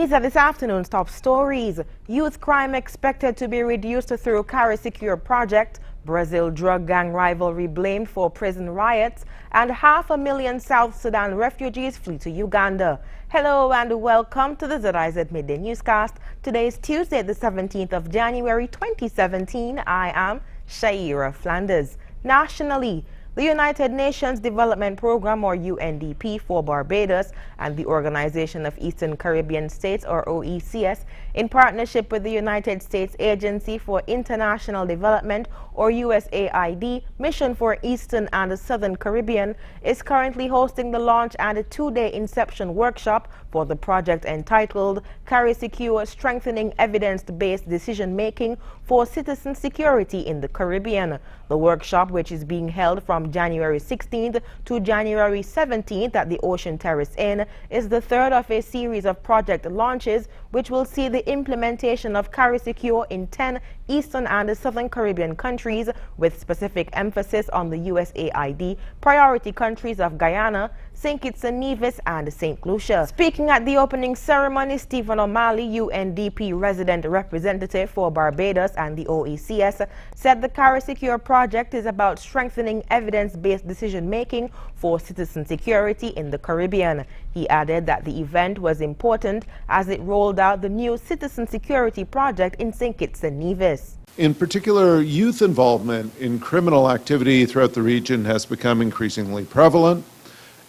These are this afternoon's top stories. Youth crime expected to be reduced through Carry Secure project, Brazil drug gang rivalry blamed for prison riots, and 500,000 South Sudan refugees flee to Uganda. Hello and welcome to the ZIZ Midday Newscast. Today is Tuesday, the 17th of January 2017. I am Shaira Flanders. Nationally, the United Nations Development Programme, or UNDP, for Barbados and the Organization of Eastern Caribbean States, or OECS, in partnership with the United States Agency for International Development, or USAID, Mission for Eastern and Southern Caribbean, is currently hosting the launch and a two-day inception workshop for the project entitled Carry Secure: Strengthening Evidence-Based Decision-Making for Citizen Security in the Caribbean. The workshop, which is being held from January 16th to January 17th at the Ocean Terrace Inn, is the third of a series of project launches which will see the implementation of Carry Secure in 10 Eastern and Southern Caribbean countries, with specific emphasis on the USAID priority countries of Guyana, St. Kitts and Nevis, and St. Lucia. Speaking at the opening ceremony, Stephen O'Malley, UNDP resident representative for Barbados and the OECS, said the Carry Secure project is about strengthening evidence-based decision-making for citizen security in the Caribbean. He added that the event was important as it rolled out the new Citizen Security Project in St. Kitts and Nevis. In particular, youth involvement in criminal activity throughout the region has become increasingly prevalent,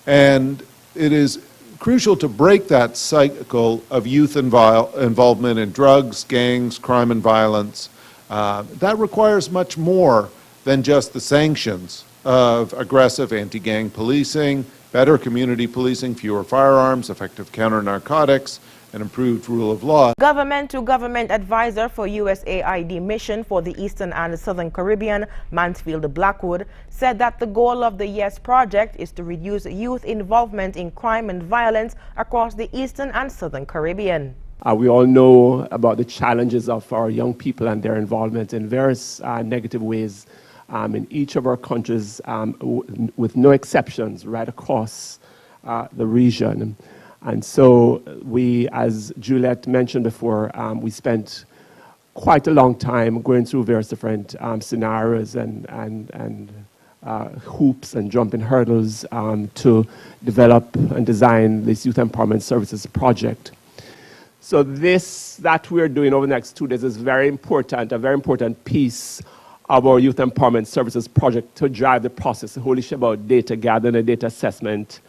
and it is crucial to break that cycle of youth involvement in drugs, gangs, crime, and violence. That requires much more than just the sanctions of aggressive anti-gang policing, better community policing, fewer firearms, effective counter-narcotics, and improved rule of law. Government-to-government advisor for USAID Mission for the Eastern and Southern Caribbean, Mansfield Blackwood, said that the goal of the YES project is to reduce youth involvement in crime and violence across the Eastern and Southern Caribbean. We all know about the challenges of our young people and their involvement in various negative ways in each of our countries, with no exceptions, right across the region. And so we, as Juliet mentioned before, we spent quite a long time going through various different scenarios and hoops and jumping hurdles to develop and design this Youth Empowerment Services project. So that we're doing over the next 2 days is very important, a very important piece of our Youth Empowerment Services project to drive the process. The whole issue about data gathering and data assessment,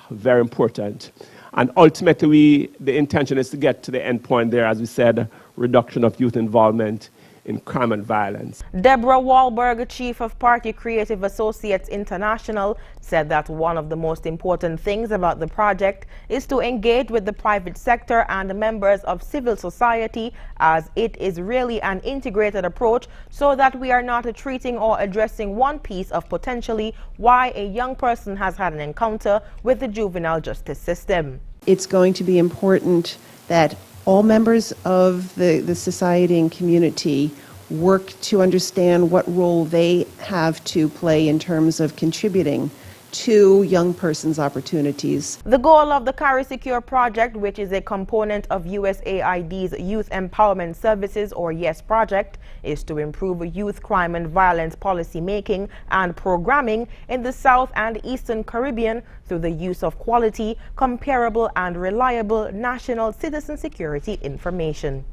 very important. And ultimately, the intention is to get to the end point there, as we said, reduction of youth involvement in crime and violence. Deborah Wahlberg, chief of Party Creative Associates International, said that one of the most important things about the project is to engage with the private sector and members of civil society, as it is really an integrated approach, so that we are not treating or addressing one piece of potentially why a young person has had an encounter with the juvenile justice system. It's going to be important that all members of the society and community work to understand what role they have to play in terms of contributing to young persons' opportunities. The goal of the Carry Secure project, which is a component of USAID's Youth Empowerment Services, or YES project, is to improve youth crime and violence policy making and programming in the South and Eastern Caribbean through the use of quality, comparable and reliable national citizen security information.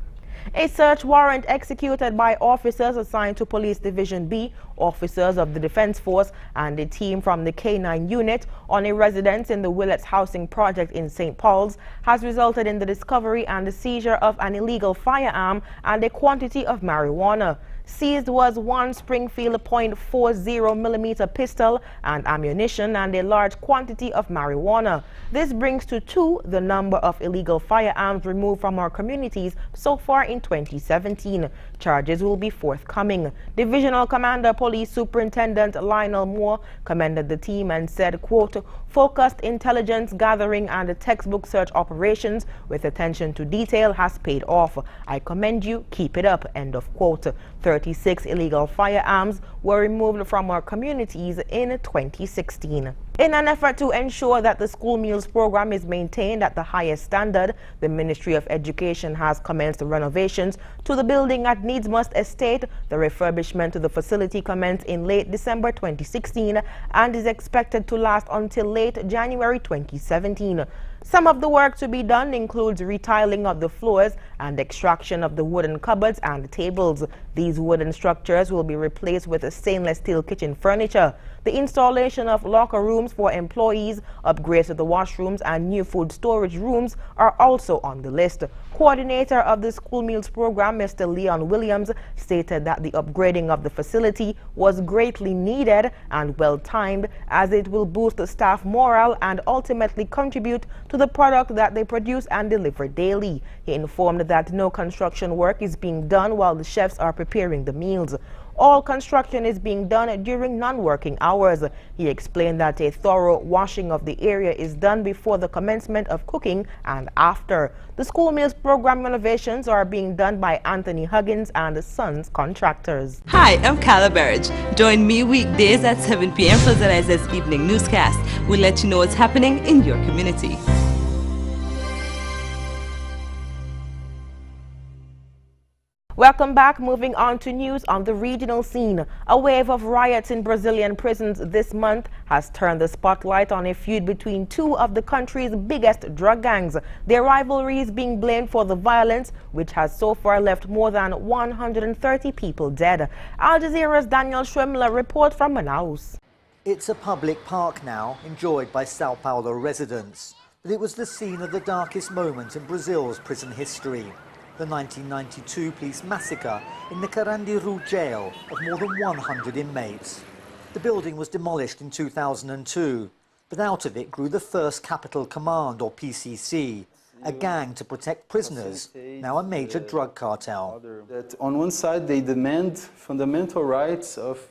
A search warrant executed by officers assigned to Police Division B, officers of the Defense Force, and a team from the K9 unit on a residence in the Willets Housing Project in St. Paul's has resulted in the discovery and the seizure of an illegal firearm and a quantity of marijuana. Seized was one Springfield .40mm pistol and ammunition and a large quantity of marijuana. This brings to 2 the number of illegal firearms removed from our communities so far in 2017. Charges will be forthcoming. Divisional Commander Police Superintendent Lionel Moore commended the team and said, quote, "Focused intelligence gathering and textbook search operations with attention to detail has paid off. I commend you. Keep it up." End of quote. 36 illegal firearms were removed from our communities in 2016. In an effort to ensure that the school meals program is maintained at the highest standard, the Ministry of Education has commenced renovations to the building at Needsmust Estate. The refurbishment to the facility commenced in late December 2016 and is expected to last until late January 2017. Some of the work to be done includes retiling of the floors and extraction of the wooden cupboards and tables. These wooden structures will be replaced with stainless steel kitchen furniture. The installation of locker rooms for employees, upgrades to the washrooms, and new food storage rooms are also on the list. Coordinator of the school meals program, Mr. Leon Williams, stated that the upgrading of the facility was greatly needed and well-timed, as it will boost the staff morale and ultimately contribute to the product that they produce and deliver daily. He informed that no construction work is being done while the chefs are preparing the meals. All construction is being done during non-working hours. He explained that a thorough washing of the area is done before the commencement of cooking and after. The school meals program renovations are being done by Anthony Huggins and Sons Contractors. Hi, I'm Carla Burridge. Join me weekdays at 7 p.m. for Zeliza's evening newscast. We'll let you know what's happening in your community. Welcome back. Moving on to news on the regional scene. A wave of riots in Brazilian prisons this month has turned the spotlight on a feud between two of the country's biggest drug gangs. Their rivalry is being blamed for the violence, which has so far left more than 130 people dead. Al Jazeera's Daniel Schwemmler reports from Manaus. It's a public park now, enjoyed by Sao Paulo residents. But it was the scene of the darkest moment in Brazil's prison history. The 1992 police massacre in the Carandiru jail of more than 100 inmates. The building was demolished in 2002, but out of it grew the First Capital Command, or PCC, a gang to protect prisoners, now a major drug cartel. That on one side they demand fundamental rights of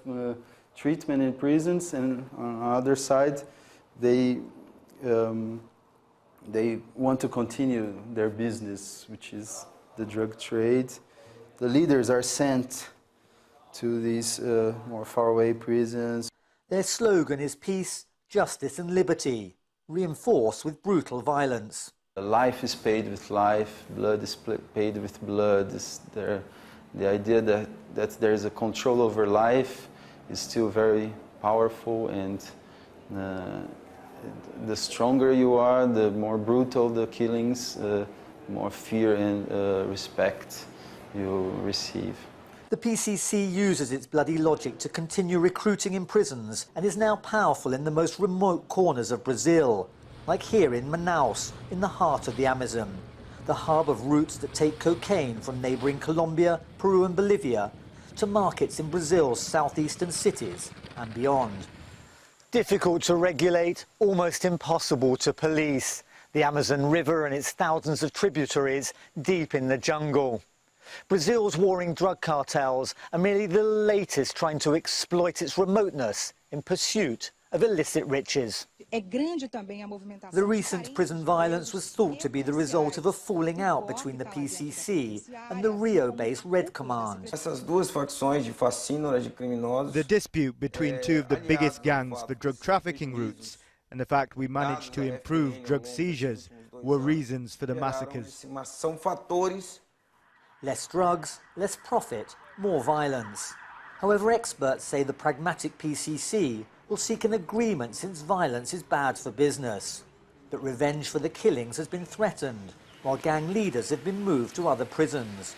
treatment in prisons, and on the other side they want to continue their business, which is the drug trade. The leaders are sent to these more faraway prisons. Their slogan is peace, justice and liberty, reinforced with brutal violence. Life is paid with life, blood is paid with blood. The idea that there is a control over life is still very powerful, and the stronger you are, the more brutal the killings, more fear and respect you receive. The PCC uses its bloody logic to continue recruiting in prisons and is now powerful in the most remote corners of Brazil, like here in Manaus, in the heart of the Amazon, the hub of routes that take cocaine from neighbouring Colombia, Peru and Bolivia to markets in Brazil's southeastern cities and beyond. Difficult to regulate, almost impossible to police. The Amazon River and its thousands of tributaries deep in the jungle. Brazil's warring drug cartels are merely the latest trying to exploit its remoteness in pursuit of illicit riches. The recent prison violence was thought to be the result of a falling out between the PCC and the Rio-based Red Command. The dispute between two of the biggest gangs for drug trafficking routes and the fact we managed to improve drug seizures were reasons for the massacres. Less drugs, less profit, more violence. However, experts say the pragmatic PCC will seek an agreement since violence is bad for business. But revenge for the killings has been threatened, while gang leaders have been moved to other prisons.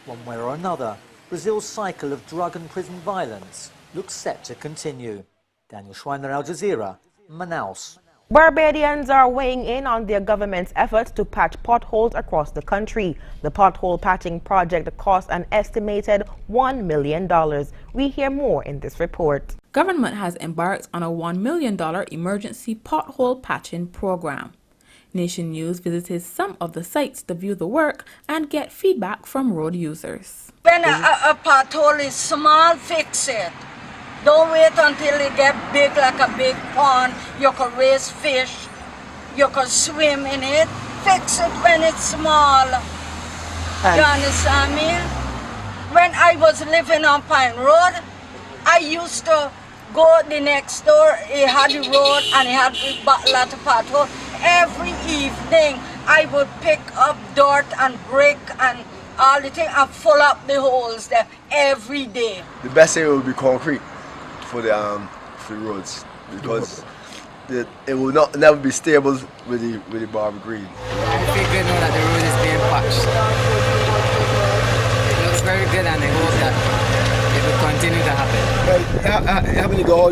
One way or another, Brazil's cycle of drug and prison violence looks set to continue. Daniel Schweiner, Al Jazeera, Manaus. Barbadians are weighing in on their government's efforts to patch potholes across the country. The pothole patching project cost an estimated $1 million. We hear more in this report. Government has embarked on a $1 million emergency pothole patching program. Nation News visited some of the sites to view the work and get feedback from road users. When a pothole is small, fix it. Don't wait until it gets big like a big pond. You can raise fish, you can swim in it. Fix it when it's small. You understand me? When I was living on Pine Road, I used to go the next door, he had the road and he had the lot of pothole. Every evening I would pick up dirt and brick and all the thing and full up the holes there every day. The best area would be concrete for the roads, because it will never be stable with the Barbara Green. I feel good now that the road is being patched. It looks very good, and I hope that it will continue to happen. Well, having to go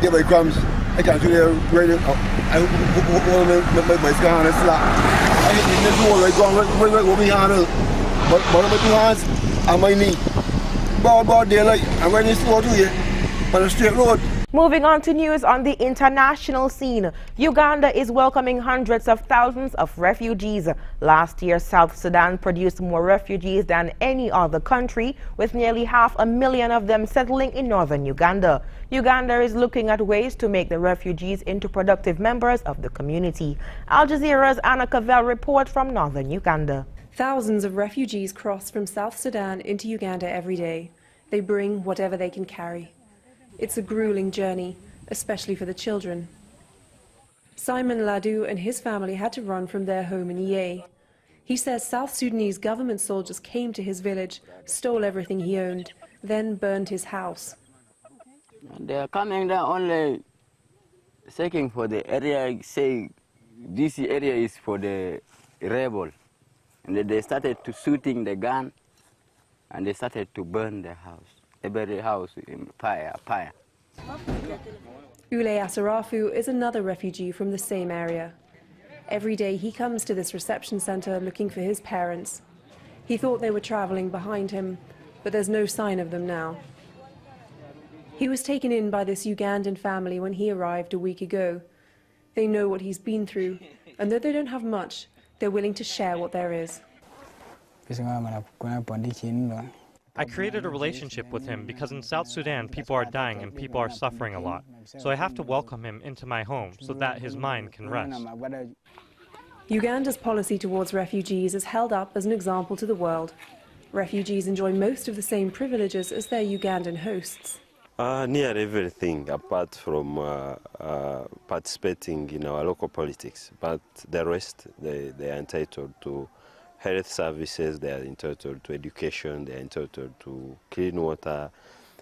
get my crumbs, I can't do the radio. I want my scar on a slap. I hit the door right going right behind us. But one of my 2 hands on my knee. Broad daylight, I'm right next door to you on a straight road. Moving on to news on the international scene. Uganda is welcoming hundreds of thousands of refugees. Last year, South Sudan produced more refugees than any other country, with nearly 500,000 of them settling in northern Uganda. Uganda is looking at ways to make the refugees into productive members of the community. Al Jazeera's Anna Cavell reports from northern Uganda. Thousands of refugees cross from South Sudan into Uganda every day. They bring whatever they can carry. It's a grueling journey, especially for the children. Simon Ladu and his family had to run from their home in Ye. He says South Sudanese government soldiers came to his village, stole everything he owned, then burned his house. They are coming there only seeking for the area, say this area is for the rebel. And they started to shooting the gun, and they started to burn the house. Every house in fire. Ule Asarafu is another refugee from the same area. Every day he comes to this reception center looking for his parents. He thought they were traveling behind him, but there's no sign of them now. He was taken in by this Ugandan family when he arrived a week ago. They know what he's been through, and though they don't have much, they're willing to share what there is. I created a relationship with him because in South Sudan people are dying and people are suffering a lot. So I have to welcome him into my home so that his mind can rest. Uganda's policy towards refugees is held up as an example to the world. Refugees enjoy most of the same privileges as their Ugandan hosts. Near everything, apart from participating in our local politics. But the rest, they are entitled to health services, they are entitled to education, they are entitled to clean water,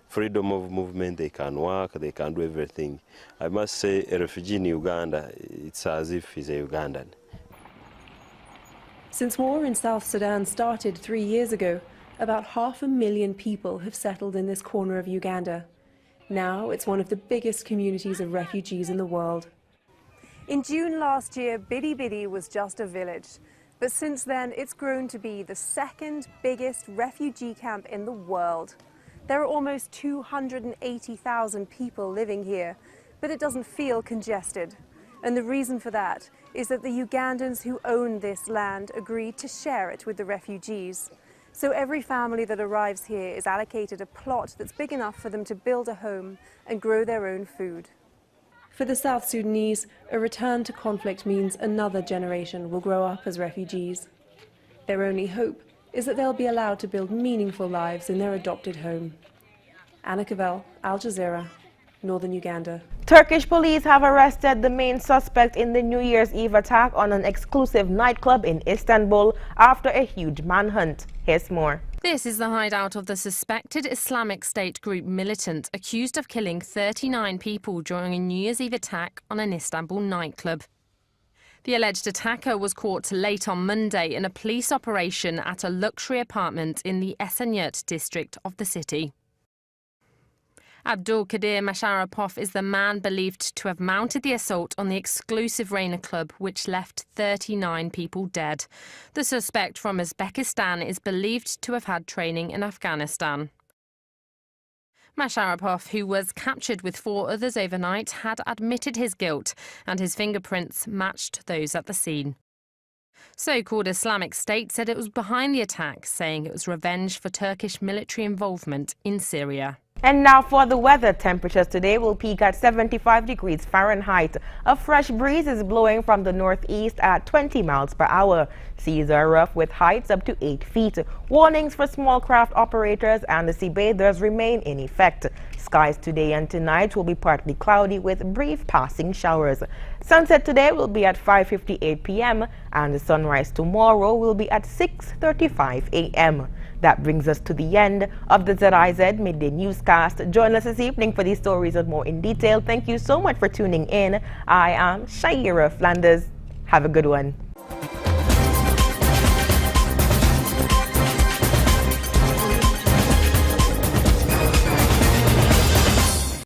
freedom of movement, they can work, they can do everything. I must say, a refugee in Uganda, it's as if he's a Ugandan. Since war in South Sudan started 3 years ago, about 500,000 people have settled in this corner of Uganda. Now it's one of the biggest communities of refugees in the world. In June last year, Bidi Bidi was just a village. But since then, it's grown to be the second biggest refugee camp in the world. There are almost 280,000 people living here, but it doesn't feel congested. And the reason for that is that the Ugandans who own this land agreed to share it with the refugees. So every family that arrives here is allocated a plot that's big enough for them to build a home and grow their own food. For the South Sudanese, a return to conflict means another generation will grow up as refugees. Their only hope is that they'll be allowed to build meaningful lives in their adopted home. Anna Cavell, Al Jazeera, Northern Uganda. Turkish police have arrested the main suspect in the New Year's Eve attack on an exclusive nightclub in Istanbul after a huge manhunt. Here's more. This is the hideout of the suspected Islamic State group militant accused of killing 39 people during a New Year's Eve attack on an Istanbul nightclub. The alleged attacker was caught late on Monday in a police operation at a luxury apartment in the Esenyurt district of the city. Abdul Kadir Masharapov is the man believed to have mounted the assault on the exclusive Rainer club, which left 39 people dead. The suspect from Uzbekistan is believed to have had training in Afghanistan. Masharapov, who was captured with 4 others overnight, had admitted his guilt, and his fingerprints matched those at the scene. So-called Islamic State said it was behind the attack, saying it was revenge for Turkish military involvement in Syria. And now for the weather. Temperatures today will peak at 75 degrees Fahrenheit. A fresh breeze is blowing from the northeast at 20 miles per hour. Seas are rough with heights up to 8 feet. Warnings for small craft operators and the sea bathers remain in effect. Skies today and tonight will be partly cloudy with brief passing showers. Sunset today will be at 5:58 p.m. and the sunrise tomorrow will be at 6:35 a.m. That brings us to the end of the ZIZ Midday Newscast. Join us this evening for these stories and more in detail. Thank you so much for tuning in. I am Shaira Flanders. Have a good one.